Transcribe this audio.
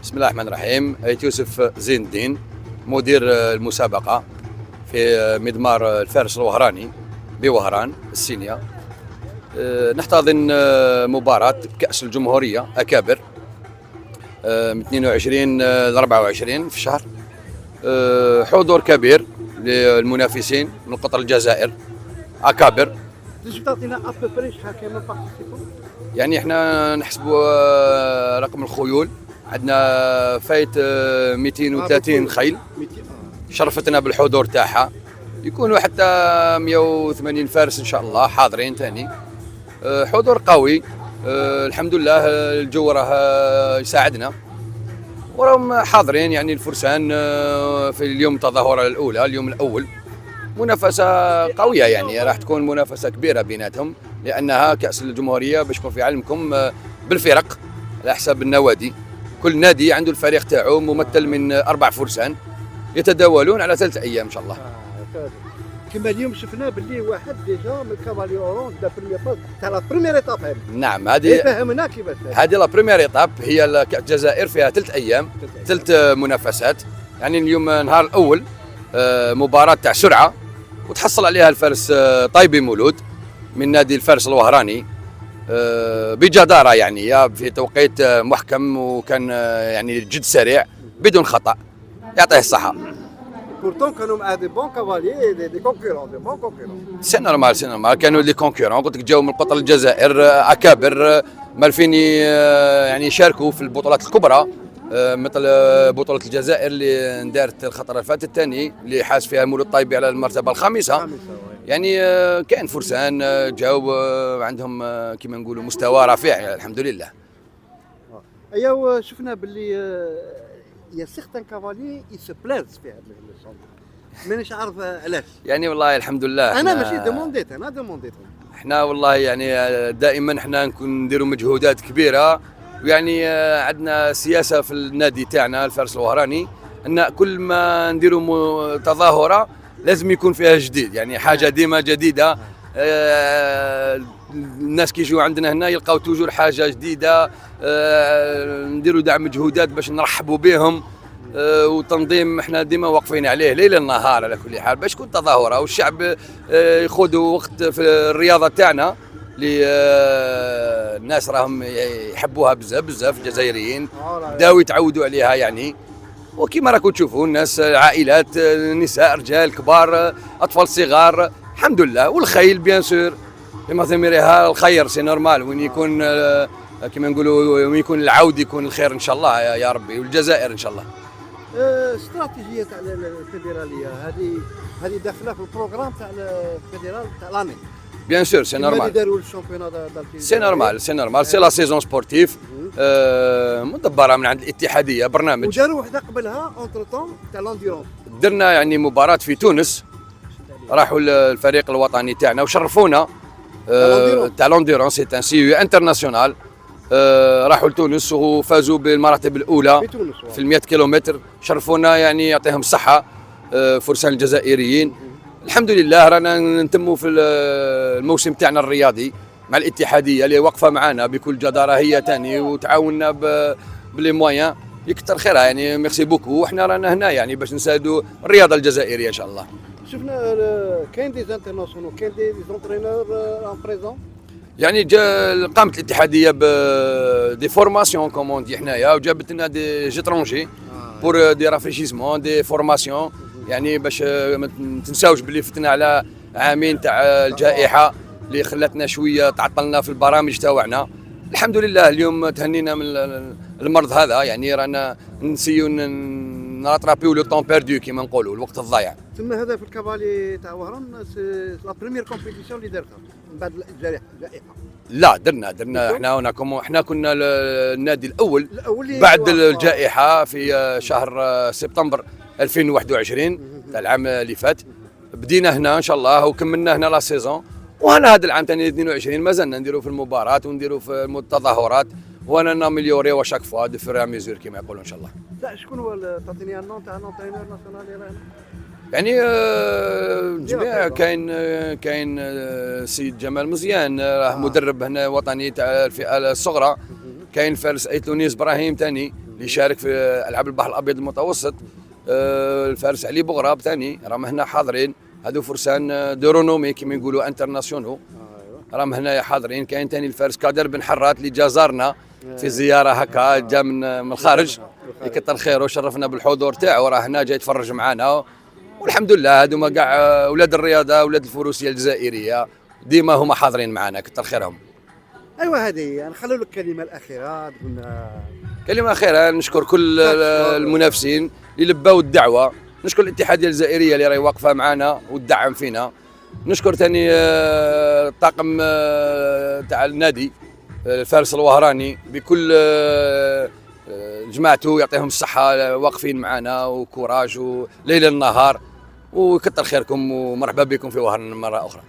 بسم الله الرحمن الرحيم. أيت يوسف زين الدين، مدير المسابقة في مضمار الفارس الوهراني بوهران السينيا. نحتضن مباراة كأس الجمهورية أكابر من 22 ل 24 في الشهر. حضور كبير للمنافسين من قطر الجزائر أكابر. تجي تعطينا ابوبري شحال كاين من بارتيسيبون؟ يعني احنا نحسبوا رقم الخيول، عندنا فايت 230 خيل شرفتنا بالحضور تاعها، يكونوا حتى 180 فارس ان شاء الله حاضرين ثاني. حضور قوي، الحمد لله الجو راه يساعدنا وراهم حاضرين. يعني الفرسان في اليوم التظاهرة الأولى، اليوم الأول منافسة قوية، يعني راح تكون منافسة كبيرة بيناتهم، لأنها كأس الجمهورية باش يكون في علمكم بالفرق على حسب النوادي. كل نادي عنده الفريق تاعو ممثل من 4 فرسان يتداولون على 3 أيام إن شاء الله. كما اليوم شفنا باللي واحد ديجا من كافالي اورونج دا بريمير باس تاع لا بريمير ايتاب هذه. نعم، هذه فهمنا كيفاش هذه لا بريمير ايتاب، هي الجزائر فيها 3 أيام 3 منافسات. يعني اليوم نهار الأول مباراة تاع سرعة وتحصل عليها الفارس طيبي مولود من نادي الفارس الوهراني بجدارة، يعني في توقيت محكم، وكان يعني جد سريع بدون خطأ، يعطيه الصحة. بورتون كانوا مع دي بون كافالي دي كونكورون دي بون كونكورون. سي نورمال كانوا لي كونكورون، قلت لك جاوا من قطر الجزائر أكابر مالفين يعني يشاركوا في البطولات الكبرى، مثل بطولة الجزائر اللي ندارت الخطرة اللي فاتت الثاني اللي حاز فيها مولود طيبي على المرتبة الخامسة. يعني كاين فرسان جاوا عندهم كما نقولوا مستوى رفيع الحمد لله. ايوا شفنا باللي يا سيغتان كافالي يسو بلاز في هذا الشامبيون، مانيش عارف علاش. يعني والله الحمد لله انا ماشي دومونديت، انا دومونديتهم. احنا والله يعني دائما احنا نكون نديروا مجهودات كبيره، ويعني عندنا سياسه في النادي تاعنا الفارس الوهراني ان كل ما نديروا تظاهره لازم يكون فيها جديد، يعني حاجه ديما جديده. الناس كي يجوا عندنا هنا يلقاو توجور حاجه جديده، نديروا دعم مجهودات باش نرحبوا بهم، وتنظيم احنا ديما واقفين عليه ليل نهار على كل حال باش تكون تظاهره والشعب ياخذوا وقت في الرياضه تاعنا اللي الناس راهم يحبوها بزاف الجزائريين بداو يتعودوا عليها يعني. وكما راكم تشوفوا الناس عائلات، نساء رجال كبار اطفال صغار الحمد لله. والخيل بيان سور كما ثمرها الخير، سي نورمال وين يكون كما نقولوا وين يكون العود يكون الخير ان شاء الله يا ربي، والجزائر ان شاء الله. استراتيجيه تاع الفيدراليه هذه داخله في البروغرام تاع الفيدرال تاع لاني. بيان سور سي نورمال. اللي داروا الشامبيونات سي نورمال سي لا سيزون سبورتيف مدبره من عند الاتحاديه برنامج. وداروا وحده قبلها اونتر طون تاع لانديرونس. درنا يعني مباراه في تونس، راحوا الفريق الوطني تاعنا وشرفونا تاع لانديرونس، سي ان سي يو انترناسيونال. راحوا لتونس وفازوا بالمراتب الاولى في 100 كيلومتر، شرفونا يعني يعطيهم الصحه فرسان الجزائريين. الحمد لله رانا نتموا في الموسم تاعنا الرياضي مع الاتحاديه اللي واقفه معنا بكل جداره هي ثاني، وتعاوننا بلي مويان يكثر خيرها يعني. ميرسي بوكو، وحنا رانا هنا يعني باش نساعدوا الرياضه الجزائريه ان شاء الله. شفنا كاين دي انترناسيونال، كاين دي زونترينور ان بريزون. يعني قامت الاتحاديه دي فورماسيون كومون دي حنايا، وجابت لنا دي جيترونجي بور دي رافريشيسمون دي فورماسيون، يعني باش ما تنساوش باللي فتنا على عامين تاع الجائحه اللي خلاتنا شويه تعطلنا في البرامج تاعنا. الحمد لله اليوم تهنينا من المرض هذا، يعني رانا نسيو نراترابيو لو طون بيردو كيما نقولوا الوقت الضايع. ثم هذا في الكافالي تاع وهران لا بريمير كومبيتيسيون اللي دارتها من بعد الجائحه. لا درنا احنا كنا النادي الاول بعد الجائحه في شهر سبتمبر 2021 تاع العام اللي فات. بدينا هنا ان شاء الله وكملنا هنا لا سيزون، وهنا هذا العام ثاني 22 مازلنا نديروا في المباراه ونديروا في التظاهرات، وانا ناميليوري وشاك فوا دو فور ميزور كيما يقولوا ان شاء الله. لا شكون هو تعطيني النون تاع لونترينور ناسيونال اللي راه يعني الجميع كاين السيد جمال مزيان راه مدرب هنا وطني تاع الفئه الصغرى، كاين فارس ايتلونيس ابراهيم ثاني اللي يشارك في العاب البحر الابيض المتوسط. الفارس علي بوغراب ثاني راهم هنا حاضرين، هذو فرسان دورونومي كما يقولوا انترناسيونو، راهم هنايا حاضرين. كاين ثاني الفارس كادر بن حرات اللي جا زارنا في زياره هكا، جا من الخارج، يكثر خيره وشرفنا بالحضور تاعو، راه هنا جاي يتفرج معنا. والحمد لله هذوما كاع اولاد الرياضه، اولاد الفروسيه الجزائريه، ديما هما حاضرين معنا، كثر خيرهم. ايوا هذه نخلوا لك الكلمه الاخيره قلنا. كلمه اخيره، نشكر كل المنافسين اللي لباو الدعوه، نشكر الاتحاديه الجزائريه اللي راهي واقفه معنا وتدعم فينا، نشكر ثاني الطاقم تاع النادي الفارس الوهراني بكل جماعته، يعطيهم الصحه، واقفين معنا وكوراج وليل النهار، وكثر خيركم ومرحبا بكم في وهران مره اخرى.